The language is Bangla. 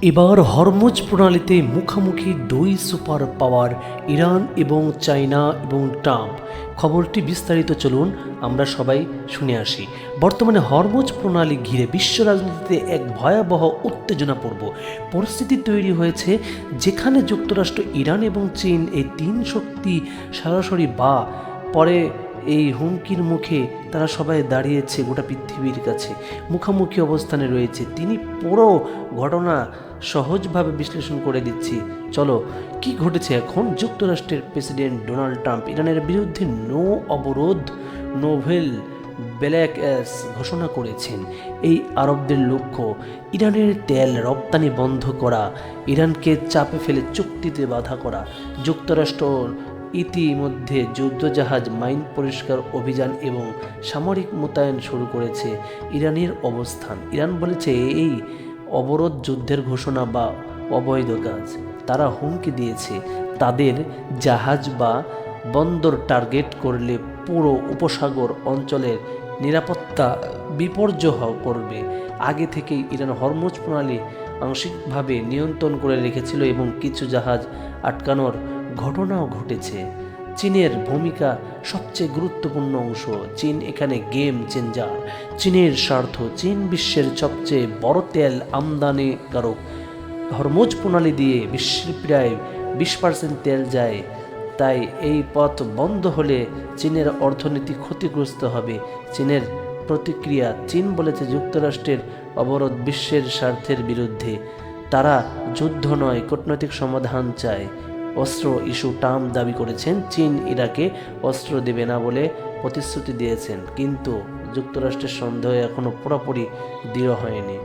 এবার হরমুজ প্রণালীতে মুখোমুখি দুই সুপার পাওয়ার ইরান এবং চায়না এবং ট্রাম্প। খবরটি বিস্তারিত চলুন আমরা সবাই শুনে আসি। বর্তমানে হরমুজ প্রণালী ঘিরে বিশ্ব রাজনীতিতে এক ভয়াবহ উত্তেজনাপূর্ণ পরিস্থিতি তৈরি হয়েছে, যেখানে যুক্তরাষ্ট্র, ইরান এবং চীন এই তিন শক্তি সরাসরি বা পরে এই হুমকির মুখে তারা সবাই দাঁড়িয়েছে, গোটা পৃথিবীর কাছে মুখোমুখি অবস্থানে রয়েছে। তিনি পুরো ঘটনা সহজভাবে বিশ্লেষণ করে দিচ্ছি। চলো, কি ঘটেছে এখন। যুক্তরাষ্ট্রের প্রেসিডেন্ট ডোনাল্ড ট্রাম্প ইরানের বিরুদ্ধে নো অবরোধ নোভেল ব্ল্যাকঅ্যাস ঘোষণা করেছেন। এই আরবদের লক্ষ্য ইরানের তেল রপ্তানি বন্ধ করা, ইরানকে চাপে ফেলে চুক্তিতে বাধা করা। যুক্তরাষ্ট্র ইতিমধ্যে যুদ্ধজাহাজ, মাইন পরিষ্কার অভিযান এবং সামরিক মোতায়েন শুরু করেছে। ইরানের অবস্থান, ইরান বলেছে এই অবরোধ যুদ্ধের ঘোষণা বা অবৈধ কাজ। তারা হুমকি দিয়েছে তাদের জাহাজ বা বন্দর টার্গেট করলে পুরো উপসাগর অঞ্চলের নিরাপত্তা বিপর্যয় করবে। আগে থেকেই ইরান হরমুজ প্রণালী আংশিকভাবে নিয়ন্ত্রণ করে রেখেছিল এবং কিছু জাহাজ আটকানোর ঘটনাও ঘটেছে। চীনের ভূমিকা সবচেয়ে গুরুত্বপূর্ণ অংশ। চীন এখানে গেম চেঞ্জার। চীনের স্বার্থ, চীন বিশ্বের সবচেয়ে বড় তেল আমদানিকারক। হরমুজ প্রণালী দিয়ে বিশ্বের প্রায় 20% তেল যায়। তাই এই পথ বন্ধ হলে চীনের অর্থনীতি ক্ষতিগ্রস্ত হবে। চীনের প্রতিক্রিয়া, চীন বলেছে যুক্তরাষ্ট্রের অবরোধ বিশ্বের স্বার্থের বিরুদ্ধে। তারা যুদ্ধ নয়, কূটনৈতিক সমাধান চায়। অস্ত্র ইস্যু, ট্রাম্প দাবি করেছেন চীন ইরাকে অস্ত্র দেবে না বলে প্রতিশ্রুতি দিয়েছেন, কিন্তু যুক্তরাষ্ট্রের সন্দেহ এখনও পুরোপুরি দৃঢ় হয়নি।